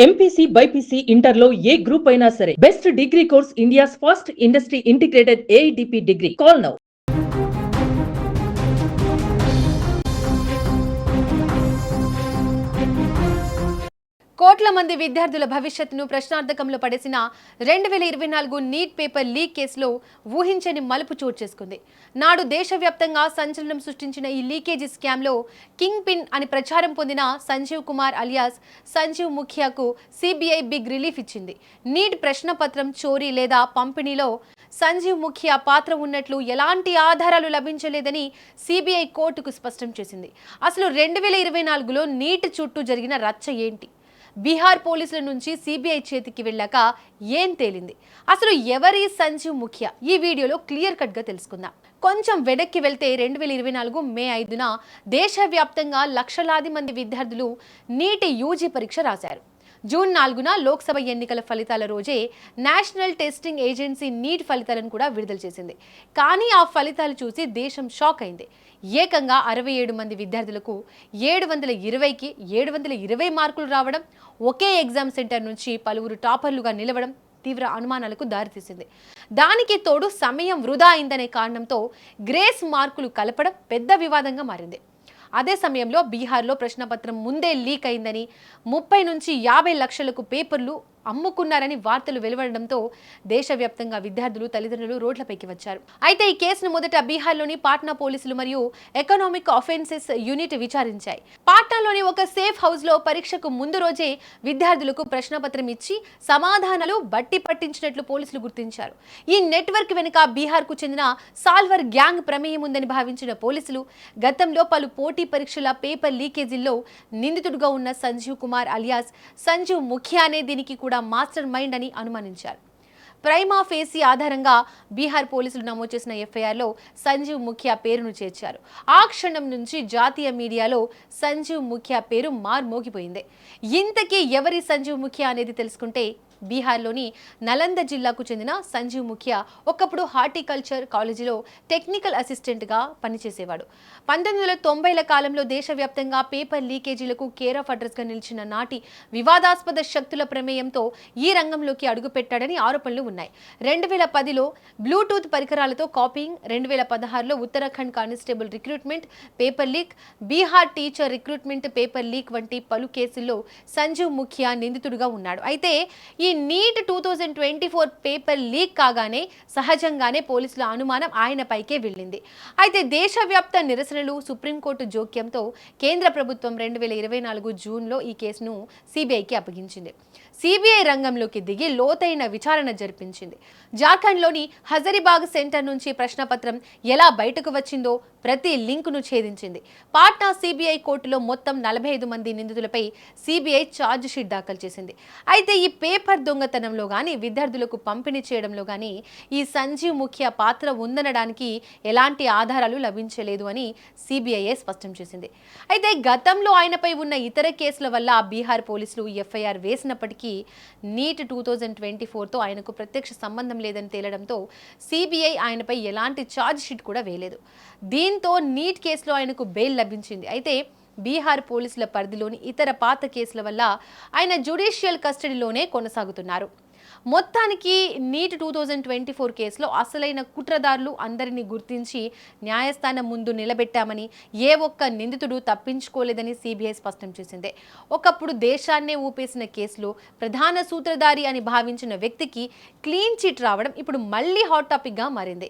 MPC BiPC ఇంటర్లో ఏ group అయినా సరే best degree course India's first industry integrated AIDP degree. Call now. కోట్ల మంది విద్యార్థుల భవిష్యత్తును ప్రశ్నార్థకంలో పడేసిన 2024 నీట్ పేపర్ లీక్ కేసులో ఊహించని మలుపు చోటు చేసుకుంది. నాడు దేశవ్యాప్తంగా సంచలనం సృష్టించిన ఈ లీకేజీ స్కామ్లో కింగ్ పిన్ అని ప్రచారం పొందిన సంజీవ్ కుమార్ అలియాస్ సంజీవ్ ముఖియాకు సిబిఐ బిగ్ రిలీఫ్ ఇచ్చింది. నీట్ ప్రశ్నపత్రం చోరీ లేదా పంపిణీలో సంజీవ్ ముఖియా పాత్ర ఉన్నట్లు ఎలాంటి ఆధారాలు లభించలేదని సిబిఐ కోర్టుకు స్పష్టం చేసింది. అసలు 2024లో నీట్ చుట్టూ జరిగిన రచ్చ ఏంటి? బీహార్ పోలీసుల నుంచి సిబిఐ చేతికి వెళ్ళాక ఏం తేలింది? అసలు ఎవరి సంజీవ్ ముఖియా? ఈ వీడియోలో క్లియర్ కట్ గా తెలుసుకుందాం. కొంచెం వెనక్కి వెళ్తే 2024 మే 5న దేశవ్యాప్తంగా లక్షలాది మంది విద్యార్థులు నీట్ యూజీ పరీక్ష రాశారు. జూన్ 4న లోక్సభ ఎన్నికల ఫలితాల రోజే నేషనల్ టెస్టింగ్ ఏజెన్సీ నీట్ ఫలితాలను కూడా విడుదల చేసింది. కానీ ఆ ఫలితాలు చూసి దేశం షాక్ అయింది. ఏకంగా 67 మంది విద్యార్థులకు 720కి 720 మార్కులు రావడం, ఒకే ఎగ్జామ్ సెంటర్ నుంచి పలువురు టాపర్లుగా నిలవడం తీవ్ర అనుమానాలకు దారితీసింది. దానికి తోడు సమయం వృధా అయిందనే కారణంతో గ్రేస్ మార్కులు కలపడం పెద్ద వివాదంగా మారింది. అదే సమయంలో బీహార్లో ప్రశ్నపత్రం ముందే లీక్ అయిందని, 30 నుంచి 50 లక్షలకు పేపర్లు అమ్ముకున్నారని వార్తలు వెలువడడంతో దేశవ్యాప్తంగా విద్యార్థులు, తల్లిదండ్రులు రోడ్లపైకి వచ్చారు. అయితే ఈ కేసును మొదట బీహార్లోని పాట్నా పోలీసులు మరియు ఎకనామిక్ అఫెన్సెస్ యూనిట్ విచారించాయి. పాట్నాలోని ఒక సేఫ్ హౌస్ లో పరీక్షకు ముందు రోజే విద్యార్థులకు ప్రశ్నపత్రం ఇచ్చి సమాధానాలు బట్టి పట్టించినట్లు పోలీసులు గుర్తించారు. ఈ నెట్వర్క్ వెనుక బీహార్కు చెందిన సాల్వర్ గ్యాంగ్ ప్రమేయం ఉందని భావించిన పోలీసులు గతంలో పలు పోటీ పరీక్షల పేపర్ లీకేజీల్లో నిందితుడుగా ఉన్న సంజీవ్ కుమార్ అలియాస్ సంజీవ్ ముఖియా అనే దీనికి కూడా మాస్టర్ మైండ్ అని అనుమానించారు. ప్రైమా ఫేసీ ఆధారంగా బీహార్ పోలీసులు నమోదు చేసిన ఎఫ్ఐఆర్లో సంజీవ్ ముఖియా పేరును చేర్చారు. ఆ క్షణం నుంచి జాతీయ మీడియాలో సంజీవ్ ముఖియా పేరు మార్మోగిపోయింది. ఇంతకీ ఎవరి సంజీవ్ ముఖియా అనేది తెలుసుకుంటే, బీహార్లోని నలంద జిల్లాకు చెందిన సంజీవ్ ముఖియా ఒకప్పుడు హార్టికల్చర్ కాలేజీలో టెక్నికల్ అసిస్టెంట్గా పనిచేసేవాడు. 1990ల కాలంలో దేశవ్యాప్తంగా పేపర్ లీకేజీలకు కేర్ ఆఫ్ అడ్రస్గా నిలిచిన నాటి వివాదాస్పద శక్తుల ప్రమేయంతో ఈ రంగంలోకి అడుగుపెట్టాడని ఆరోపణలు ఉన్నాయి. 2010లో బ్లూటూత్ పరికరాలతో కాపీయింగ్, 2016లో Uttarakhand constable recruitment paper leak, Bihar teacher recruitment paper leak వంటి పలు కేసుల్లో సంజీవ్ ముఖియా నిందితుడుగా ఉన్నాడు. అయితే ఈ నీట్ 2024 పేపర్ లీక్ కాగానే సహజంగానే పోలీసుల అనుమానం ఆయనపైకే వెళ్ళింది. అయితే దేశవ్యాప్త నిరసనలు, సుప్రీంకోర్టు జోక్యంతో కేంద్ర ప్రభుత్వం 2024 జూన్లో ఈ కేసును సిబిఐకి అప్పగించింది. సిబిఐ రంగంలోకి దిగి లోతైన విచారణ జరిపించింది. జార్ఖండ్లోని హజరీబాగ్ సెంటర్ నుంచి ప్రశ్నపత్రం ఎలా బయటకు వచ్చిందో ప్రతి లింకును ఛేదించింది. పాట్నా సిబిఐ కోర్టులో మొత్తం 45 మంది నిందితులపై సిబిఐ ఛార్జ్ షీట్ దాఖలు చేసింది. అయితే ఈ పేపర్ దొంగతనంలో కానీ, విద్యార్థులకు పంపిణీ చేయడంలో కానీ ఈ సంజీవ్ ముఖియా పాత్ర ఉందనడానికి ఎలాంటి ఆధారాలు లభించలేదు అని సిబిఐ స్పష్టం చేసింది. అయితే గతంలో ఆయనపై ఉన్న ఇతర కేసుల వల్ల బీహార్ పోలీసులు ఎఫ్ఐఆర్ వేసినప్పటికీ నీట్ 2024తో ఆయనకు ప్రత్యక్ష సంబంధం లేదని తేలడంతో సిబిఐ ఆయనపై ఎలాంటి ఛార్జ్ షీట్ కూడా వేయలేదు. దీంతో నీట్ కేసులో ఆయనకు బెయిల్ లభించింది. అయితే బీహార్ పోలీసుల పరిధిలోని ఇతర పాత కేసుల వల్ల ఆయన జ్యుడిషియల్ కస్టడీలోనే కొనసాగుతున్నారు. మొత్తానికి నీట్ 2024 కేసులో అసలైన కుట్రదారులు అందరినీ గుర్తించి న్యాయస్థానం ముందు నిలబెట్టామని, ఏ ఒక్క నిందితుడు తప్పించుకోలేదని సిబిఐ స్పష్టం చేసింది. ఒకప్పుడు దేశాన్నే ఊపేసిన కేసులో ప్రధాన సూత్రధారి అని భావించిన వ్యక్తికి క్లీన్ చిట్ రావడం ఇప్పుడు మళ్ళీ హాట్ టాపిక్గా మారింది.